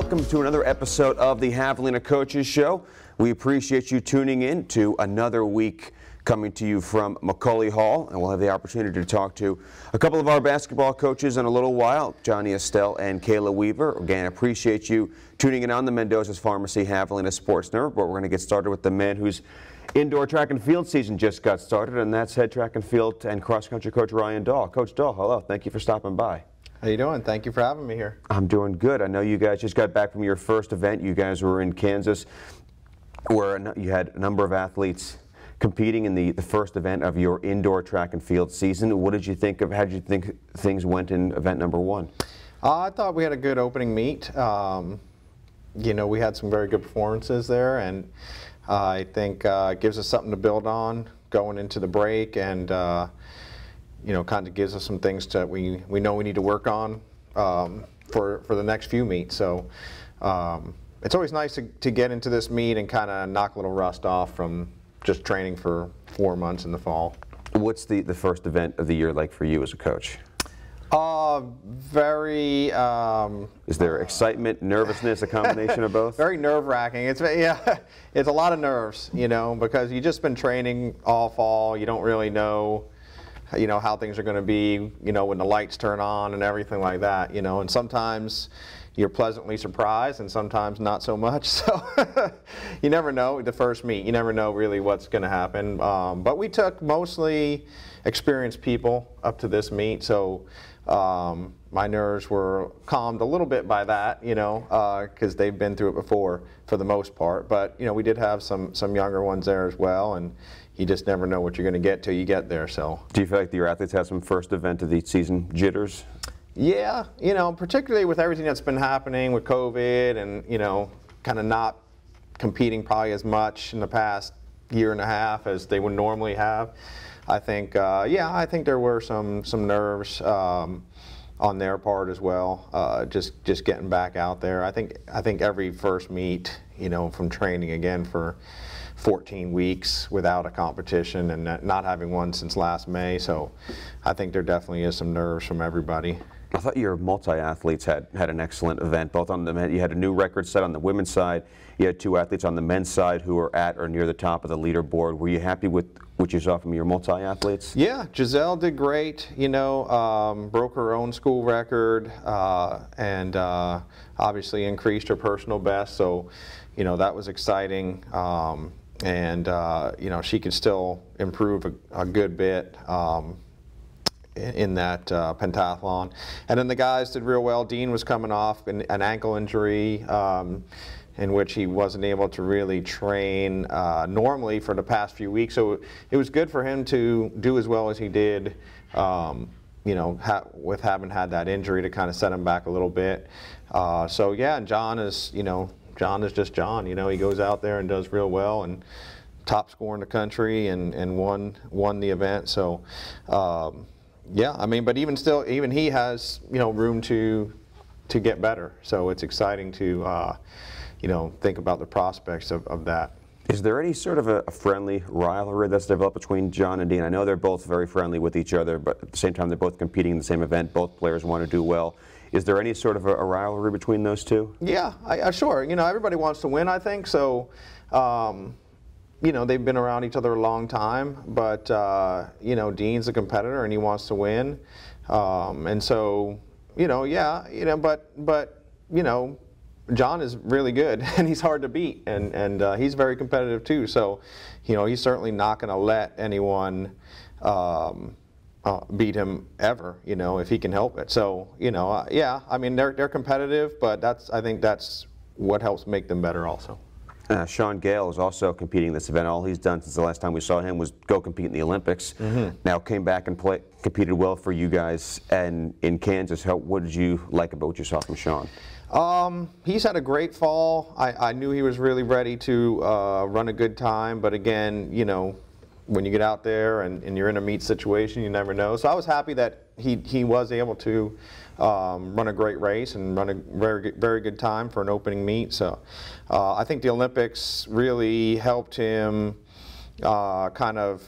welcome to another episode of the Javelina Coaches Show. We appreciate you tuning in to another week coming to you from Macaulay Hall, and we'll have the opportunity to talk to a couple of our basketball coaches in a little while, Johnny Estelle and Kayla Weaver. Again, appreciate you tuning in on the Mendoza's Pharmacy Javelina Sports Network, but we're going to get started with the man whose indoor track and field season just got started, and that's head track and field and cross-country coach Ryan Dall. Coach Dall, hello. Thank you for stopping by. How you doing? Thank you for having me here. I'm doing good. I know you guys just got back from your first event. You guys were in Kansas, where you had a number of athletes competing in the first event of your indoor track and field season. What did you think of, how did you think things went in event number one? I thought we had a good opening meet. You know, we had some very good performances there, and I think it gives us something to build on going into the break, and you know, kind of gives us some things that we know we need to work on for the next few meets. So it's always nice to get into this meet and kind of knock a little rust off from just training for 4 months in the fall. What's the first event of the year like for you as a coach? Very. Is there excitement, nervousness, a combination of both? Very nerve-wracking. It's a lot of nerves, you know, because you've just been training all fall. You don't really know, you know, how things are going to be, you know, when the lights turn on and everything like that, you know, and sometimes you're pleasantly surprised and sometimes not so much. So you never know the first meet. You never know really what's going to happen. But we took mostly experienced people up to this meet, so my nerves were calmed a little bit by that, you know, because they've been through it before for the most part. But, you know, we did have some younger ones there as well, and you just never know what you're going to get till you get there. So, do you feel like your athletes had some first event of the season jitters? Yeah, you know, particularly with everything that's been happening with COVID and, you know, kind of not competing probably as much in the past year and a half as they would normally have. I think, yeah, I think there were some nerves on their part as well, just getting back out there. I think every first meet, you know, from training again for 14 weeks without a competition and not having one since last May, so I think there definitely is some nerves from everybody. I thought your multi-athletes had an excellent event, both on the men. You had a new record set on the women's side. You had two athletes on the men's side who were at or near the top of the leaderboard. Were you happy with what you saw from your multi-athletes? Yeah, Giselle did great, you know, broke her own school record and obviously increased her personal best, so, you know, that was exciting. And, you know, she could still improve a good bit in that pentathlon. And then the guys did real well. Dean was coming off an ankle injury in which he wasn't able to really train normally for the past few weeks. So it was good for him to do as well as he did, you know, with having had that injury to kind of set him back a little bit. So yeah, and John is, you know, John is just John. You know, he goes out there and does real well and top scorer in the country and won the event. So yeah, I mean, but even still, even he has, you know, room to get better. So it's exciting to, you know, think about the prospects of that. Is there any sort of a friendly rivalry that's developed between John and Dean? I know they're both very friendly with each other, but at the same time they're both competing in the same event. Both players want to do well. Is there any sort of a rivalry between those two? Yeah, sure. You know, everybody wants to win, I think. So, you know, they've been around each other a long time, but, you know, Dean's a competitor and he wants to win. And so, you know, yeah, you know, but, you know, John is really good and he's hard to beat, and he's very competitive too. So, you know, he's certainly not going to let anyone beat him ever, you know, if he can help it. So, you know, yeah, I mean, they're competitive, but I think that's what helps make them better also. Sean Gale is also competing in this event. All he's done since the last time we saw him was go compete in the Olympics. Mm-hmm. Now came back and competed well for you guys and in Kansas. What did you like about what you saw from Sean? He's had a great fall. I knew he was really ready to run a good time, but again, you know, when you get out there and you're in a meet situation, you never know. So I was happy that he was able to run a great race and run a very good time for an opening meet. So I think the Olympics really helped him kind of,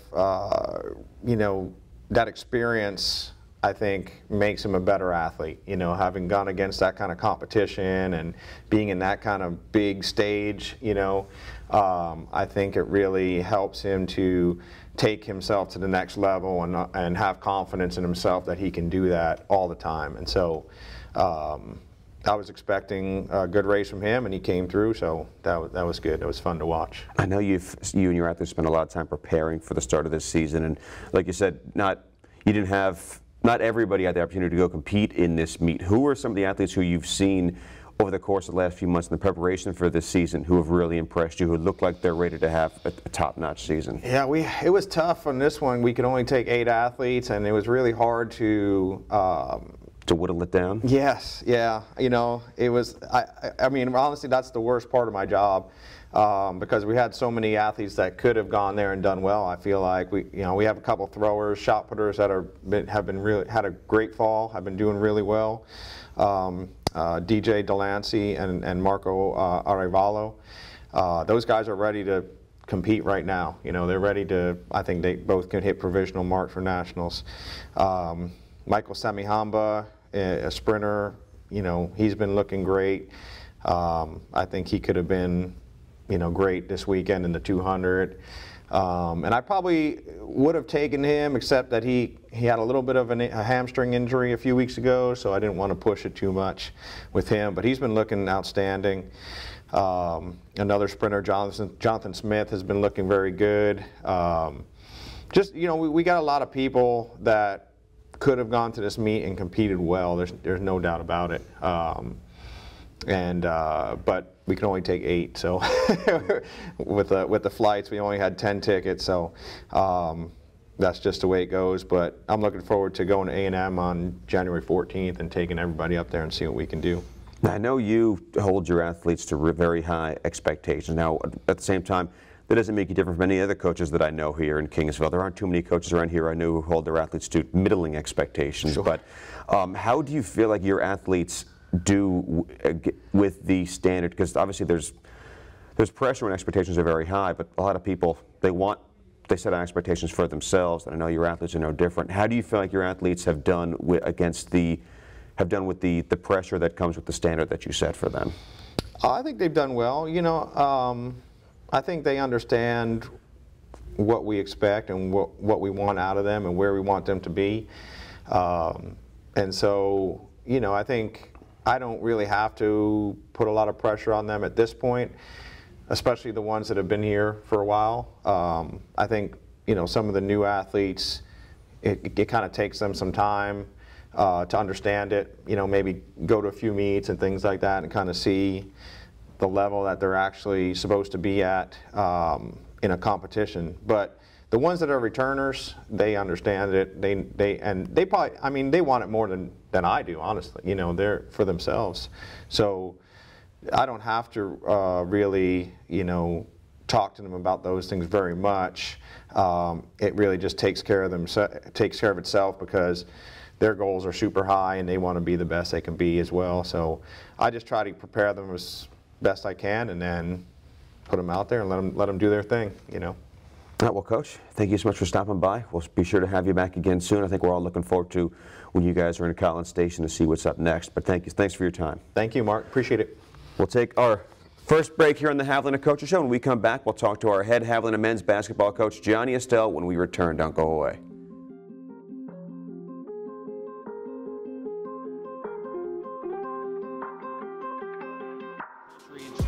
you know, that experience I think, makes him a better athlete. You know, having gone against that kind of competition and being in that kind of big stage, you know, I think it really helps him to take himself to the next level and have confidence in himself that he can do that all the time. And so I was expecting a good race from him, and he came through, so that was good. It was fun to watch. I know you and your athletes spent a lot of time preparing for the start of this season, and like you said, not everybody had the opportunity to go compete in this meet. Who are some of the athletes who you've seen over the course of the last few months in the preparation for this season who have really impressed you, who look like they're ready to have a top-notch season? Yeah, it was tough on this one. We could only take 8 athletes, and it was really hard to whittle it down? Yes, yeah. You know, it was, I mean, honestly, that's the worst part of my job, because we had so many athletes that could have gone there and done well. I feel like we have a couple throwers, shot putters that have had a great fall, have been doing really well. DJ Delancey and Marco Arevalo. Those guys are ready to compete right now. You know, they're ready to, I think they both can hit provisional marks for nationals. Michael Semihamba, a sprinter, you know, he's been looking great. I think he could have been, you know, great this weekend in the 200. And I probably would have taken him, except that he had a little bit of a hamstring injury a few weeks ago, so I didn't want to push it too much with him. But he's been looking outstanding. Another sprinter, Jonathan Smith, has been looking very good. Just, you know, we got a lot of people that could have gone to this meet and competed well. There's no doubt about it. But we can only take 8, so with the flights we only had 10 tickets, so that's just the way it goes. But I'm looking forward to going to A&M on January 14th and taking everybody up there and seeing what we can do. Now, I know you hold your athletes to very high expectations. Now, at the same time, that doesn't make you different from any other coaches that I know here in Kingsville. There aren't too many coaches around here I know who hold their athletes to middling expectations. Sure. But how do you feel like your athletes do with the standard? Because obviously there's pressure when expectations are very high, but a lot of people, they set on expectations for themselves, and I know your athletes are no different. How do you feel like your athletes have done with the pressure that comes with the standard that you set for them? I think they've done well. You know, I think they understand what we expect and what we want out of them and where we want them to be. And so, you know, I think I don't really have to put a lot of pressure on them at this point, especially the ones that have been here for a while. I think, you know, some of the new athletes, it kind of takes them some time to understand it, you know, maybe go to a few meets and things like that and kind of see the level that they're actually supposed to be at in a competition. But the ones that are returners, they understand it. They probably, I mean, they want it more than I do, honestly. You know, they're for themselves. So I don't have to really, you know, talk to them about those things very much. It really just takes care of itself, because their goals are super high and they want to be the best they can be as well. So I just try to prepare them as best I can, and then put them out there and let them do their thing, you know. All right, well, Coach, thank you so much for stopping by. We'll be sure to have you back again soon. I think we're all looking forward to when you guys are in Collins Station to see what's up next. But thanks for your time. Thank you, Mark. Appreciate it. We'll take our first break here on the Javelina Coaches Show. When we come back, we'll talk to our head Javelina men's basketball coach, Johnny Estelle, when we return. Don't go away.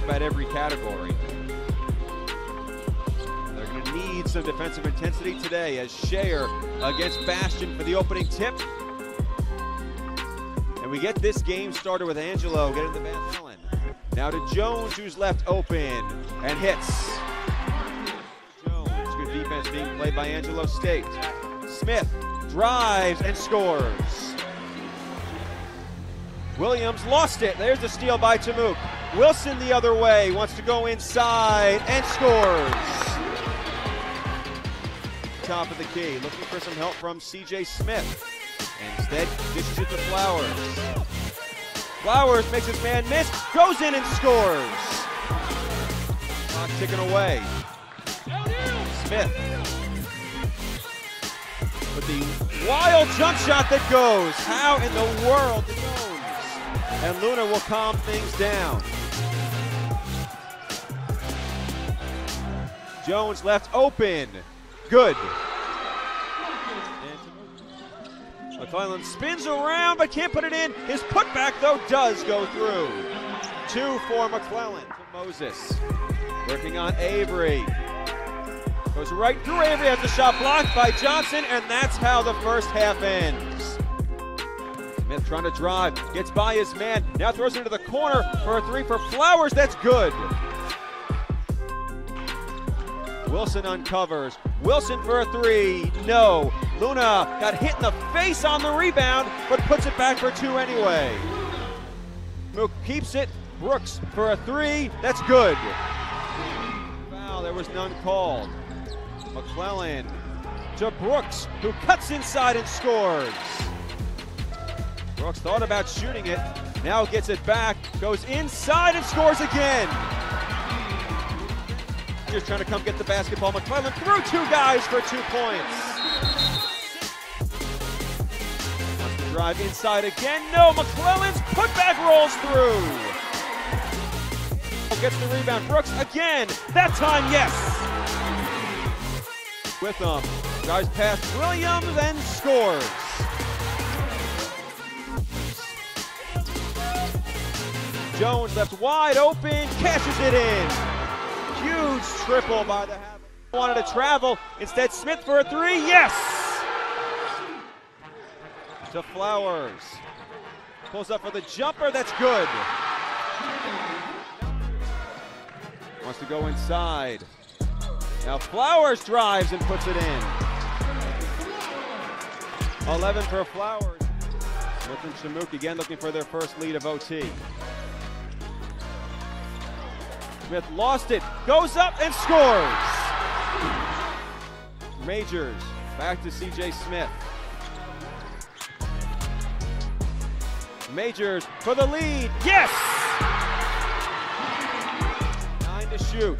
About every category. They're going to need some defensive intensity today as Shayer against Bastion for the opening tip. And we get this game started with Angelo getting the Van Allen. Now to Jones, who's left open and hits. Jones, good defense being played by Angelo State. Smith drives and scores. Williams lost it. There's the steal by Tamuk. Wilson the other way, wants to go inside and scores. Top of the key, looking for some help from C.J. Smith. And instead, dishes it to Flowers. Flowers makes his man miss, goes in and scores. Clock ticking away. Smith. But the wild jump shot that goes. How in the world to Jones? And Luna will calm things down. Jones left open. Good. McClellan spins around but can't put it in. His putback, though, does go through. 2 for McClellan. To Moses. Working on Avery. Goes right through Avery, has the shot blocked by Johnson, and that's how the first half ends. Smith trying to drive, gets by his man, now throws it into the corner for a 3 for Flowers, that's good. Wilson uncovers, Wilson for a 3, no. Luna got hit in the face on the rebound, but puts it back for 2 anyway. Mook keeps it, Brooks for a 3, that's good. Foul, there was none called. McClellan to Brooks, who cuts inside and scores. Brooks thought about shooting it, now gets it back, goes inside and scores again. Just trying to come get the basketball. McClellan through 2 guys for 2 points. Wants to drive inside again. No, McClellan's putback rolls through. Gets the rebound. Brooks again. That time, yes. With him. Drives past Williams and scores. Jones left wide open, cashes it in. Huge triple by the Havre. Wanted to travel, instead Smith for a 3, yes! To Flowers. Pulls up for the jumper, that's good. Wants to go inside. Now Flowers drives and puts it in. 11 for Flowers. Smith and Shamook again looking for their first lead of OT. Smith lost it, goes up and scores. Majors back to CJ Smith. Majors for the lead, yes! 9 to shoot.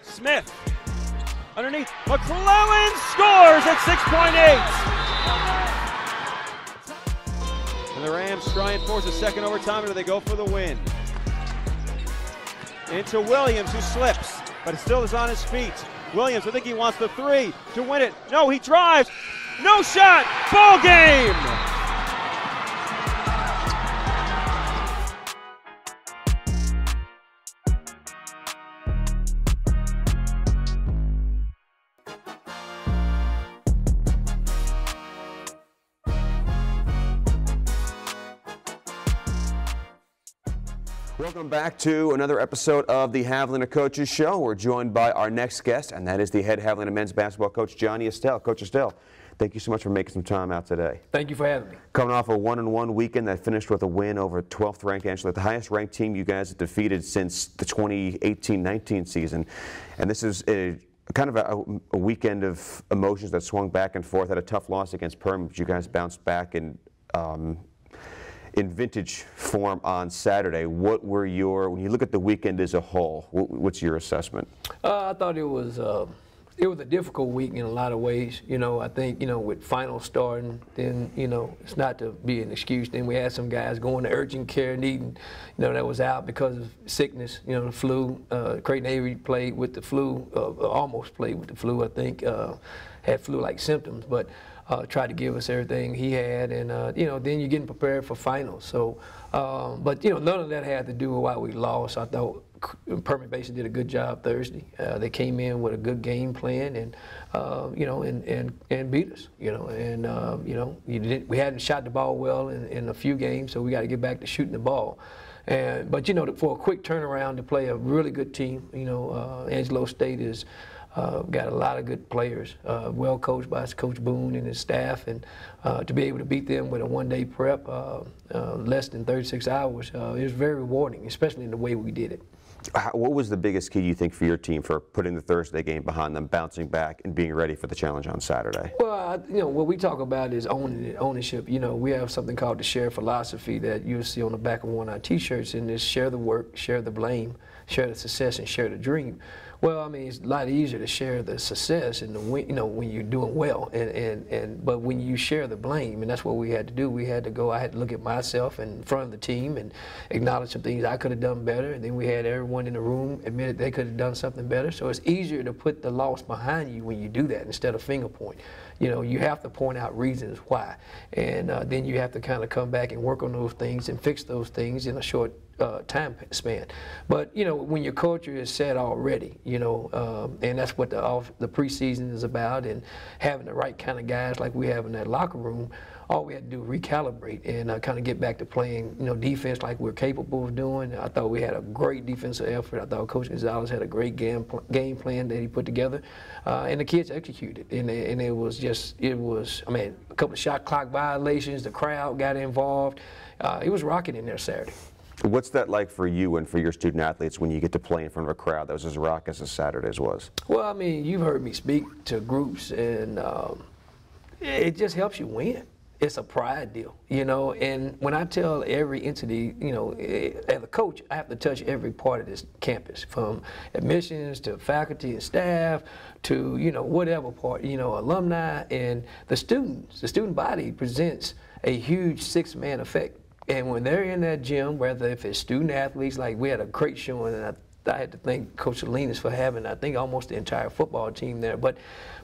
Smith underneath, McClellan scores at 6.8. And the Rams try and force a second overtime until they go for the win. Into Williams, who slips, but still is on his feet. Williams, I think he wants the 3 to win it. No, he drives. No shot. Ball game. Welcome back to another episode of the Javelina Coaches Show. We're joined by our next guest, and that is the head Javelina men's basketball coach, Johnny Estelle. Coach Estelle, thank you so much for making some time out today. Thank you for having me. Coming off a 1-1 weekend that finished with a win over 12th ranked Angela, the highest ranked team you guys have defeated since the 2018-19 season. And this is kind of a weekend of emotions that swung back and forth. Had a tough loss against Perm, but you guys bounced back in vintage form on Saturday. What were when you look at the weekend as a whole, what's your assessment? I thought it was a difficult week in a lot of ways. You know, I think, you know, with finals starting, then, you know, it's not to be an excuse. Then we had some guys going to urgent care needing, you know, that was out because of sickness, you know, the flu. Creighton Avery played with the flu, almost played with the flu, I think, had flu-like symptoms, but tried to give us everything he had, and you know, then you're getting prepared for finals. So, but you know, none of that had to do with why we lost. I thought Permanent Basin did a good job Thursday. They came in with a good game plan, and you know, and beat us. You know, and you know, we hadn't shot the ball well in a few games, so we got to get back to shooting the ball. But you know, for a quick turnaround to play a really good team, you know, Angelo State is. Got a lot of good players, well coached by Coach Boone and his staff, and to be able to beat them with a one-day prep, less than 36 hours, it was very rewarding, especially in the way we did it. What was the biggest key, you think, for your team for putting the Thursday game behind them, bouncing back, and being ready for the challenge on Saturday? Well, you know, what we talk about is ownership. You know, we have something called the share philosophy that you'll see on the back of one of our T-shirts, and it's share the work, share the blame, share the success, and share the dream. Well, I mean, it's a lot easier to share the success and the win, you know, when you're doing well, but when you share the blame, and that's what we had to do. We had to go. I had to look at myself in front of the team and acknowledge some things I could have done better. And then we had everyone in the room admit they could have done something better. So it's easier to put the loss behind you when you do that instead of finger point. You know, you have to point out reasons why, and then you have to kind of come back and work on those things and fix those things in a short time span. But you know, when your culture is set already, you know, and that's what the preseason is about, and having the right kind of guys like we have in that locker room, all we had to do was recalibrate and kind of get back to playing, you know, defense like we're capable of doing. I thought we had a great defensive effort. I thought Coach Gonzalez had a great game plan that he put together, and the kids executed. And it was, I mean, a couple of shot clock violations. The crowd got involved. It was rocking in there Saturday. What's that like for you and for your student athletes when you get to play in front of a crowd that was as raucous as Saturday's was? Well, I mean, you've heard me speak to groups, and it just helps you win. It's a pride deal, you know, and when I tell every entity, you know, as a coach, I have to touch every part of this campus, from admissions to faculty and staff to, you know, whatever part, you know, alumni, and the students. The student body presents a huge six-man effect. And when they're in that gym, whether if it's student athletes, like we had a great showing, and I had to thank Coach Salinas for having, I think, almost the entire football team there. But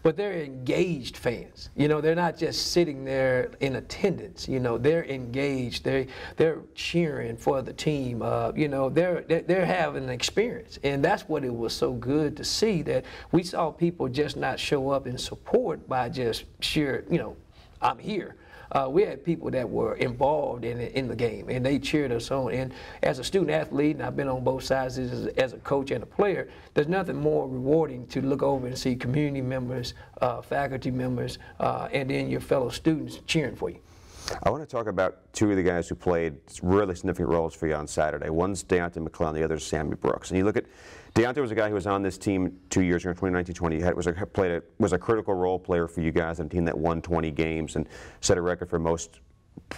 they're engaged fans. You know, they're not just sitting there in attendance. You know, they're engaged. They're cheering for the team. You know, they're having an experience, and that's what it was so good to see, that we saw people just not show up in support by just sheer, you know, I'm here. We had people that were involved in the game, and they cheered us on. And as a student athlete, and I've been on both sides as a coach and a player, there's nothing more rewarding to look over and see community members, faculty members, and then your fellow students cheering for you. I want to talk about two of the guys who played really significant roles for you on Saturday. One's Dante Mclean, the other is Sammy Brooks. And you look at, Dante was a guy who was on this team 2 years ago, 2019-20. Was a critical role player for you guys on a team that won 20 games and set a record for most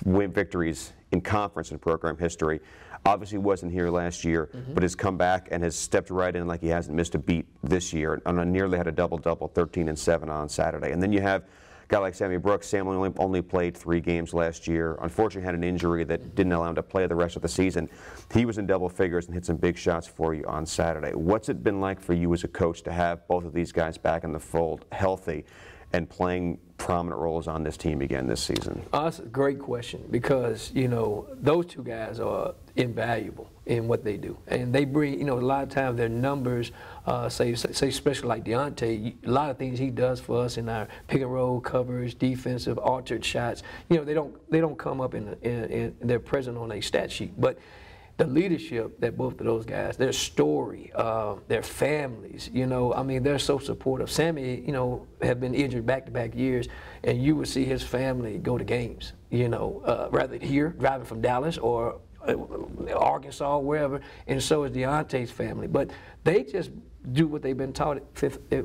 victories in conference in program history. Obviously wasn't here last year, but has come back and has stepped right in like he hasn't missed a beat this year, and nearly had a double-double, 13-7 on Saturday. And then you have a guy like Sammy Brooks. Sam only played 3 games last year. Unfortunately had an injury that didn't allow him to play the rest of the season. He was in double figures and hit some big shots for you on Saturday. What's it been like for you as a coach to have both of these guys back in the fold, healthy, and playing prominent roles on this team again this season? That's a great question, because, you know, those two guys are invaluable in what they do. And they bring, you know, a lot of times their numbers, say especially like Dante, a lot of things he does for us in our pick and roll coverage, defensive, altered shots, you know, they don't come up in they're present on a stat sheet. But the leadership that both of those guys, their story, their families, you know, I mean, they're so supportive. Sammy, you know, had been injured back-to-back years, and you would see his family go to games, you know, rather here, driving from Dallas or Arkansas, wherever, and so is Deontay's family. But they just do what they've been taught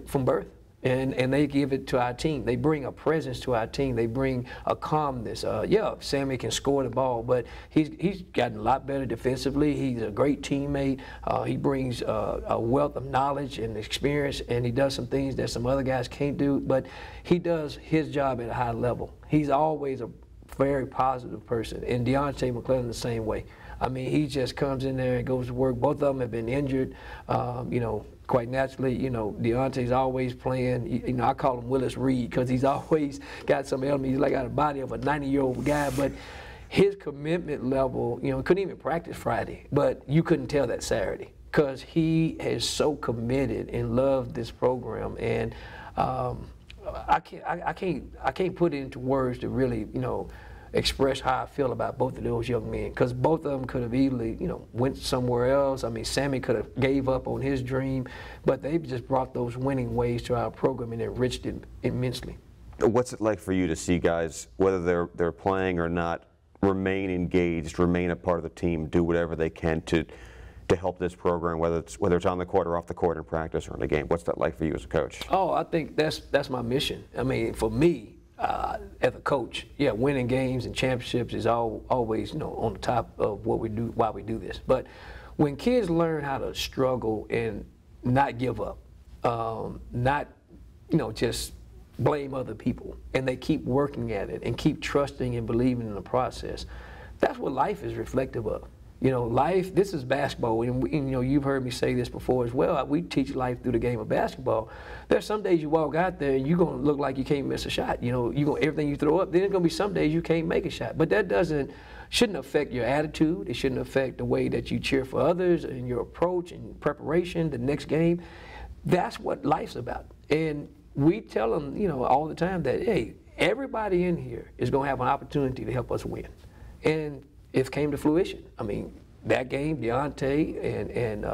from birth. And they give it to our team. They bring a presence to our team. They bring a calmness. Yeah, Sammy can score the ball, but he's gotten a lot better defensively. He's a great teammate. He brings a wealth of knowledge and experience, and he does some things that some other guys can't do, but he does his job at a high level. He's always a very positive person, and Dante Mclean the same way. I mean, he just comes in there and goes to work. Both of them have been injured, you know, quite naturally. You know, Deontay's always playing. You know, I call him Willis Reed because he's always got some element. He's like got a body of a 90-year-old guy, but his commitment level, you know, couldn't even practice Friday, but you couldn't tell that Saturday because he is so committed and loved this program. And I can't put it into words to really, you know, express how I feel about both of those young men, because both of them could have easily, you know, went somewhere else. I mean, Sammy could have gave up on his dream, but they've just brought those winning ways to our program and enriched it immensely. What's it like for you to see guys, whether they're playing or not, remain engaged, remain a part of the team, do whatever they can to help this program, whether it's on the court or off the court in practice or in the game? What's that like for you as a coach? Oh, I think that's my mission. I mean, for me, as a coach, yeah, winning games and championships is always, you know, on the top of what we do, why we do this. But when kids learn how to struggle and not give up, not, just blame other people, and they keep working at it and keep trusting and believing in the process. That's what life is reflective of. Life, this is basketball, and you've heard me say this before as well. We teach life through the game of basketball. There's some days you walk out there and you're going to look like you can't miss a shot. Everything you throw up, then there's going to be some days you can't make a shot. But that shouldn't affect your attitude. It shouldn't affect the way that you cheer for others and your approach and preparation, the next game. That's what life's about. And we tell them, all the time that, hey, everybody in here is going to have an opportunity to help us win. And it came to fruition. I mean, that game, Dante and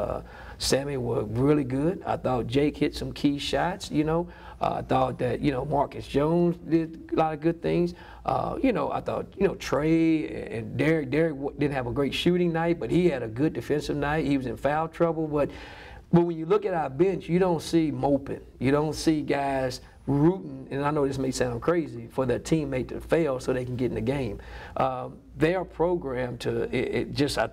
Sammy were really good. I thought Jake hit some key shots, I thought that, Marcus Jones did a lot of good things. I thought, Trey and Derek didn't have a great shooting night, but he had a good defensive night. He was in foul trouble. But when you look at our bench, you don't see moping. You don't see guys rooting, and I know this may sound crazy, for their teammate to fail so they can get in the game. They are programmed to,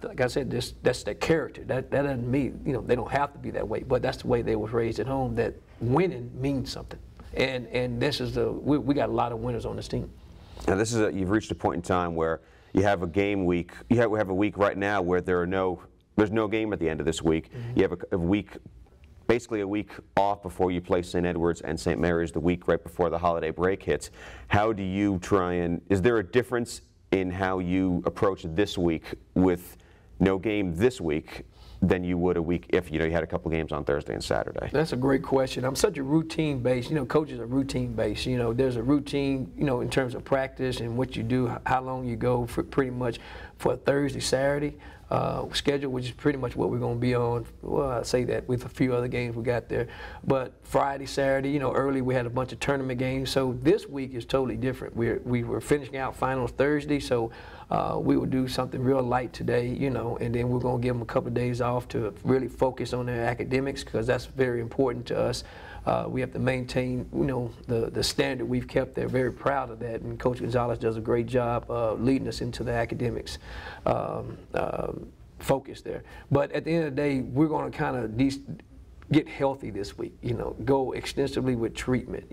like I said, that's their character. That doesn't mean, they don't have to be that way, but that's the way they was raised at home, that winning means something. And this is we got a lot of winners on this team. Now this is you've reached a point in time where you have a game week. We have a week right now where there's no game at the end of this week. Mm-hmm. You have a week, basically a week off before you play St. Edward's and St. Mary's the week right before the holiday break hits. How do you is there a difference in how you approach this week with no game this week than you would a week if you had a couple games on Thursday and Saturday? That's a great question. I'm such a routine based. Coaches are routine based. There's a routine. In terms of practice and what you do, how long you go for pretty much for Thursday, Saturday schedule, which is pretty much what we're going to be on. Well, I say that with a few other games we got there, but Friday, Saturday. Early we had a bunch of tournament games. So this week is totally different. We were finishing out finals Thursday, so we will do something real light today, and then we're going to give them a couple of days off to really focus on their academics, because that's very important to us. We have to maintain, the standard we've kept there. Very proud of that, and Coach Gonzalez does a great job leading us into the academics focus there. But at the end of the day, we're going to kind of get healthy this week. Go extensively with treatment.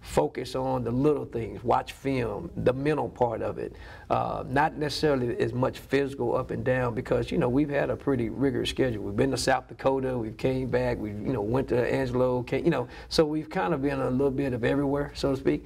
Focus on the little things, watch film, the mental part of it. Not necessarily as much physical up and down, because, we've had a pretty rigorous schedule. We've been to South Dakota, we've came back, we went to Angelo, so we've kind of been a little bit of everywhere, so to speak.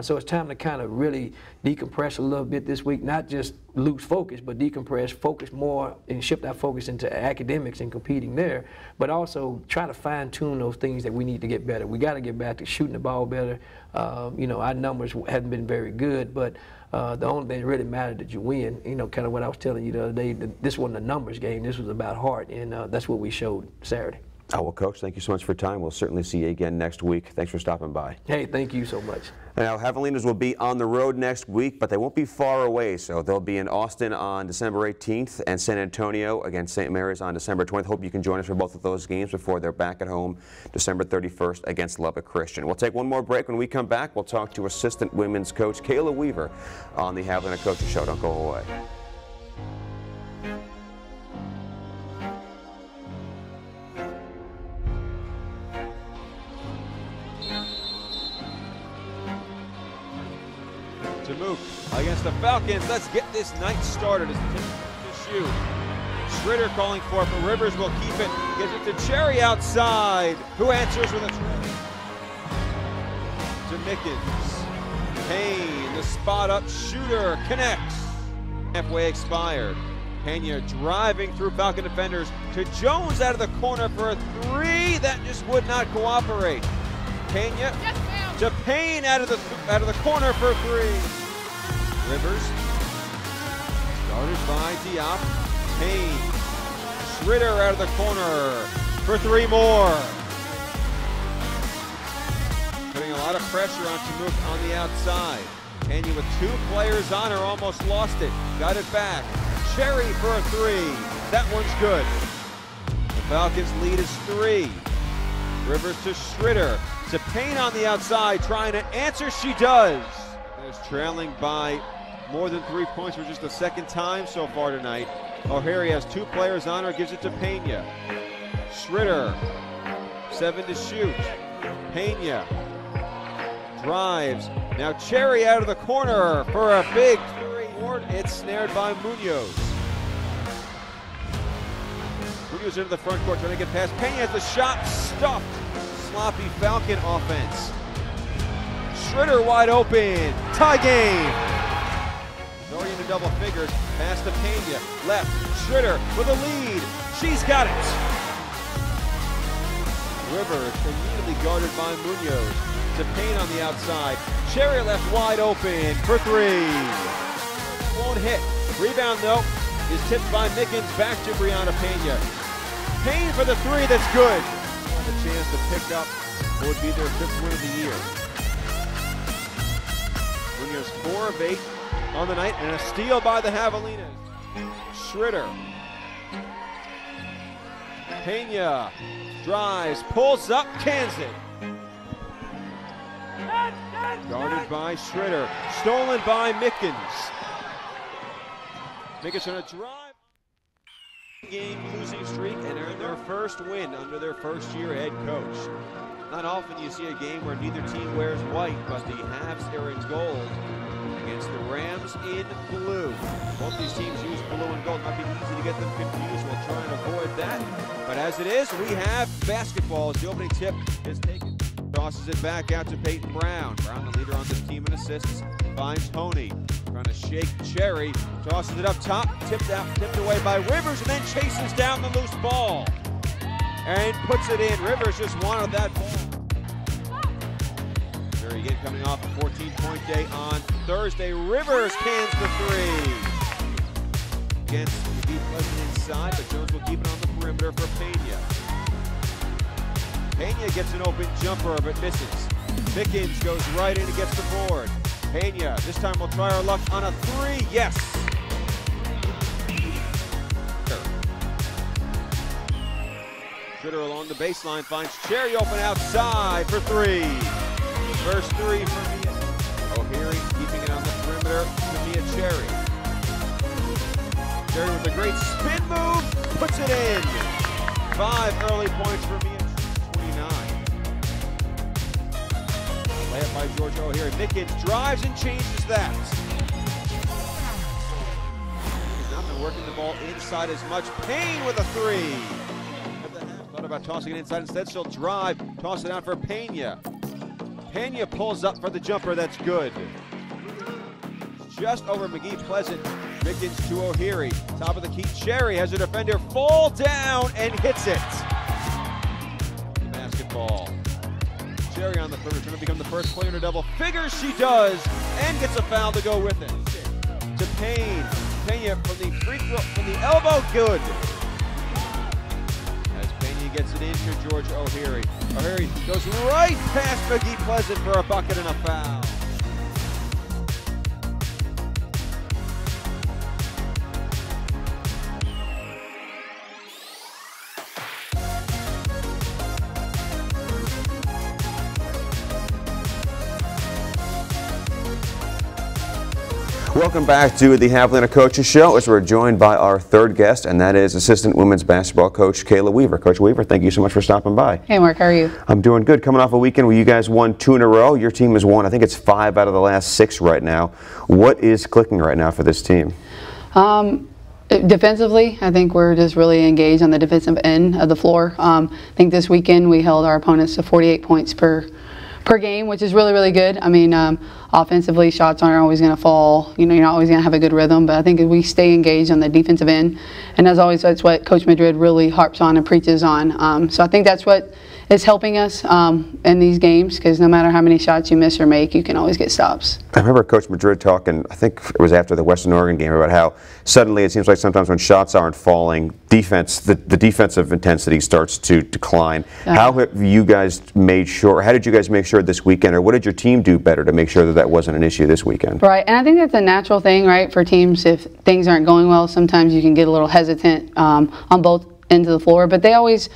So it's time to kind of really decompress a little bit this week, not just lose focus, but decompress, focus more, and shift our focus into academics and competing there, but also try to fine tune those things that we need to get better. We got to get back to shooting the ball better. Our numbers haven't been very good, but the only thing that really mattered that you win. Kind of what I was telling you the other day, this wasn't a numbers game, this was about heart, and that's what we showed Saturday. Oh, well, Coach, thank you so much for your time. We'll certainly see you again next week. Thanks for stopping by. Hey, thank you so much. Now, Javelinas will be on the road next week, but they won't be far away. So they'll be in Austin on December 18th and San Antonio against St. Mary's on December 20th. Hope you can join us for both of those games before they're back at home December 31st against Lubbock Christian. We'll take one more break. When we come back, we'll talk to assistant women's coach Kayla Weaver on the Javelina Coaches Show. Don't go away. Against the Falcons. Let's get this night started as to shoot. Schritter calling for it, but Rivers will keep it. Gives it to Cherry outside, who answers with a tray. To Mickens. Payne, the spot up shooter, connects. Halfway expired. Pena driving through Falcon defenders to Jones out of the corner for a three. That just would not cooperate. Pena to Payne out of the corner for three. Rivers, started by Diop, Payne, Schritter out of the corner for three more. Putting a lot of pressure on Tamook on the outside. Pena with two players on her, almost lost it, got it back. Cherry for a three, that one's good. The Falcons lead is three. Rivers to Schritter, to Payne on the outside, trying to answer, she does. There's trailing by more than 3 points for just the second time so far tonight. O'Hare has two players on her, gives it to Pena. Schritter 7 to shoot. Pena drives. Now Cherry out of the corner for a big three. It's snared by Munoz. Munoz into the front court trying to get past. Pena has the shot stuffed. Sloppy Falcon offense. Schroeder wide open. Tie game. Already into double figures. Pass to Pena. Left. Schroeder with a lead. She's got it. Weaver immediately guarded by Munoz. To Payne on the outside. Cherry left wide open for three. Won't hit. Rebound though is tipped by Mickens back to Brianna Pena. Payne for the three, that's good. A chance to pick up what would be their 5th win of the year. Munoz 4 of 8 on the night and a steal by the Javelinas. Schroeder. Pena drives, pulls up, cans it. Guarded by Schroeder, stolen by Mickens. Mickens on a drive. Game losing streak and earn their first win under their first-year head coach. Not often you see a game where neither team wears white, but the Habs are in gold against the Rams in blue. Both these teams use blue and gold. Might be easy to get them confused. We'll try and avoid that. But as it is, we have basketball. As the opening tip is taken. Tosses it back out to Peyton Brown. Brown, the leader on this team in assists, finds Honey. Trying to shake Cherry. Tosses it up top. Tipped away by Rivers, and then chases down the loose ball. And puts it in. Rivers just wanted that ball. Cherry again coming off a 14-point day on Thursday. Rivers cans the three. Against the deep Pleasant inside, but Jones will keep it on the perimeter for Pena. Pena gets an open jumper, but misses. Mickens goes right in and gets the board. Pena, this time we'll try our luck on a three. Yes! Schroeder along the baseline finds Cherry open outside for three. First three for Mia. O'Leary keeping it on the perimeter to Mia Cherry. Cherry with a great spin move, puts it in. 5 early points for Mia. Layup by Georgia O'Leary. Mickens drives and changes that. He's not been working the ball inside as much. Payne with a three. Thought about tossing it inside. Instead, she'll drive. Toss it out for Pena. Pena pulls up for the jumper. That's good. Just over McGee Pleasant. Mickens to O'Leary. Top of the key. Cherry has her defender fall down and hits it. Basketball. Cherry on the perimeter, trying to become the first player to double figures. She does, and gets a foul to go with it. To Payne. Pena from the free throw, from the elbow, good. As Pena gets it in to Georgia O'Leary. O'Leary goes right past McGee Pleasant for a bucket and a foul. Welcome back to the Javelina Coaches Show as we're joined by our third guest, and that is assistant women's basketball coach Kayla Weaver. Coach Weaver, thank you so much for stopping by. Hey Mark, how are you? I'm doing good. Coming off a weekend where you guys won 2 in a row. Your team has won, I think it's 5 out of the last 6 right now. What is clicking right now for this team? Defensively, I think we're just really engaged on the defensive end of the floor. I think this weekend we held our opponents to 48 points per game, which is really, really good. I mean, offensively, shots aren't always going to fall. You know, you're not always going to have a good rhythm, but I think if we stay engaged on the defensive end, and as always, that's what Coach Madrid really harps on and preaches on. So I think that's what is helping us in these games, because no matter how many shots you miss or make, you can always get stops. I remember Coach Madrid talking, I think it was after the Western Oregon game, about how suddenly it seems like sometimes when shots aren't falling, the defensive intensity starts to decline. How have you guys made sure, how did you guys make sure this weekend, or what did your team do better to make sure that that wasn't an issue this weekend? Right, and I think that's a natural thing, right, for teams. If things aren't going well, sometimes you can get a little hesitant on both ends of the floor, but they always,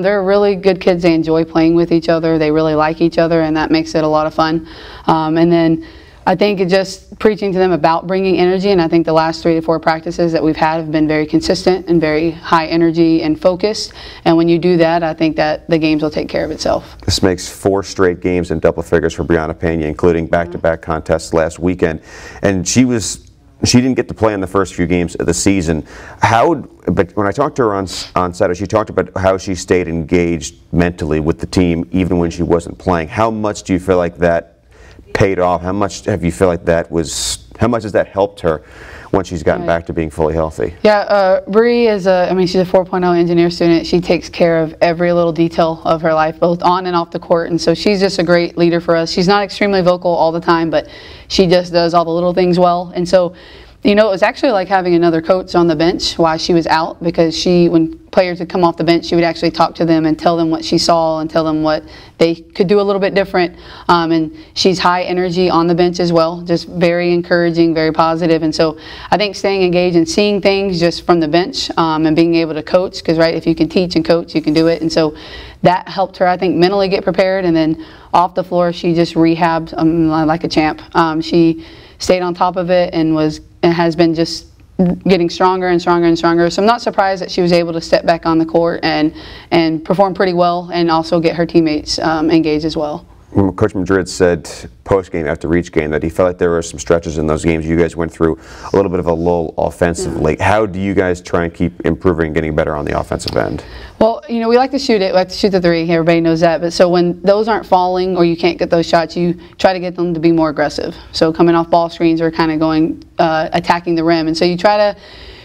they're really good kids. They enjoy playing with each other. They really like each other, and that makes it a lot of fun. And then I think it's just preaching to them about bringing energy, and I think the last 3 to 4 practices that we've had have been very consistent and very high energy and focused. And when you do that, I think that the games will take care of itself. This makes 4 straight games in double figures for Brianna Pena, including back-to-back contests last weekend. And she didn't get to play in the first few games of the season. But when I talked to her on Saturday, she talked about how she stayed engaged mentally with the team even when she wasn't playing. How much do you feel like that paid off? How much have you feel like how much has that helped her when she's gotten back to being fully healthy? Yeah, Bree is she's a 4.0 engineer student. She takes care of every little detail of her life, both on and off the court, and so she's just a great leader for us. She's not extremely vocal all the time, but she just does all the little things well. And so, you know, it was actually like having another coach on the bench while she was out, because when players would come off the bench, she would actually talk to them and tell them what she saw and tell them what they could do a little bit different. And she's high energy on the bench as well, just very encouraging, very positive. And so I think staying engaged and seeing things just from the bench and being able to coach, because if you can teach and coach, you can do it. And so that helped her, I think, mentally get prepared. And then off the floor, she just rehabbed like a champ. She stayed on top of it and has been just getting stronger and stronger and stronger. So I'm not surprised that she was able to step back on the court and perform pretty well, and also get her teammates engaged as well. Coach Madrid said post-game after each game that he felt like there were some stretches in those games you guys went through a little bit of a lull offensively. How do you guys try and keep improving and getting better on the offensive end? Well, you know, we like to shoot it. We like to shoot the 3. Everybody knows that. But so when those aren't falling or you can't get those shots, you try to get them to be more aggressive. So coming off ball screens or kind of going attacking the rim. And so you try to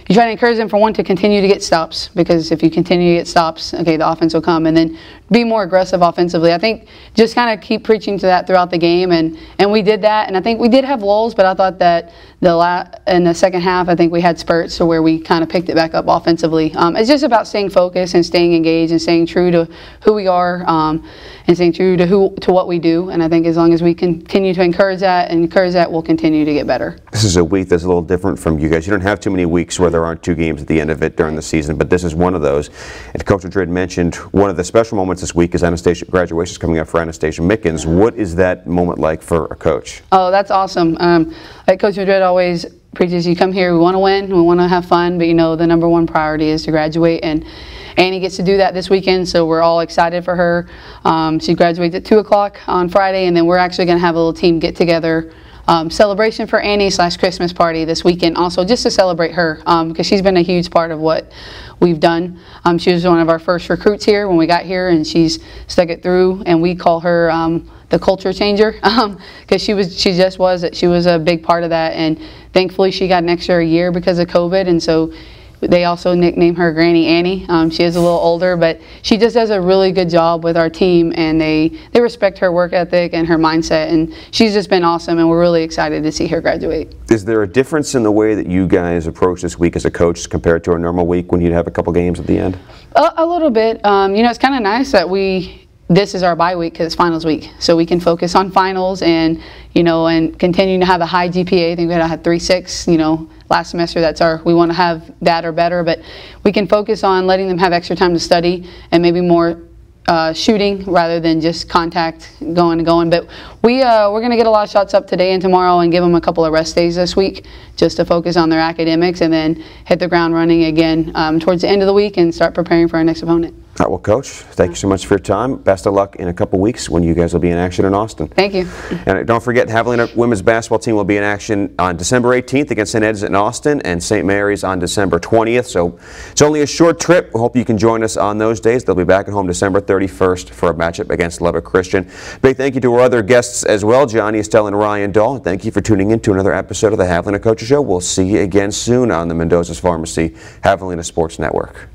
encourage them, for one, to continue to get stops, because if you continue to get stops, okay, the offense will come, and then be more aggressive offensively. I think just kind of keep preaching to that throughout the game, and we did that. And I think we did have lulls, but I thought that in the second half, I think we had spurts to where we kind of picked it back up offensively. It's just about staying focused and staying engaged and staying true to who we are and staying true to what we do. And I think as long as we continue to encourage that, we'll continue to get better. This is a week that's a little different from you guys. You don't have too many weeks where there aren't 2 games at the end of it during the season, but this is one of those. And Coach Madrid mentioned one of the special moments this week is Anastasia Graduation is coming up for Anastasia Mickens. What is that moment like for a coach? Oh, that's awesome. Like Coach Madrid always preaches, you come here, we want to win, we want to have fun, but you know the #1 priority is to graduate, and Annie gets to do that this weekend, so we're all excited for her. She graduates at 2 o'clock on Friday, and then we're actually going to have a little team get together celebration for Annie / Christmas party this weekend, also just to celebrate her, because she's been a huge part of what we've done. She was one of our first recruits here when we got here, and she's stuck it through, and we call her the culture changer, because she was a big part of that. And thankfully she got an extra year because of COVID, and so they also nicknamed her Granny Annie. She is a little older, but she just does a really good job with our team, and they respect her work ethic and her mindset, and she's just been awesome, and we're really excited to see her graduate. Is there a difference in the way that you guys approach this week as a coach compared to a normal week when you'd have a couple games at the end? A little bit. You know, it's kind of nice that this is our bye week because it's finals week, so we can focus on finals and continue to have a high GPA. I think we had 3.6. Last semester, we want to have that or better, but we can focus on letting them have extra time to study and maybe more shooting rather than just contact going. But we're going to get a lot of shots up today and tomorrow and give them a couple of rest days this week just to focus on their academics, and then hit the ground running again towards the end of the week and start preparing for our next opponent. All right, well, Coach, thank you so much for your time. Best of luck in a couple weeks when you guys will be in action in Austin. Thank you. And don't forget, Javelina women's basketball team will be in action on December 18th against St. Ed's in Austin, and St. Mary's on December 20th. So it's only a short trip. We hope you can join us on those days. They'll be back at home December 31st for a matchup against Lubbock Christian. Big thank you to our other guests as well, Johnny Estelle and Ryan Dall. Thank you for tuning in to another episode of the Javelina Coaches Show. We'll see you again soon on the Mendoza's Pharmacy Javelina Sports Network.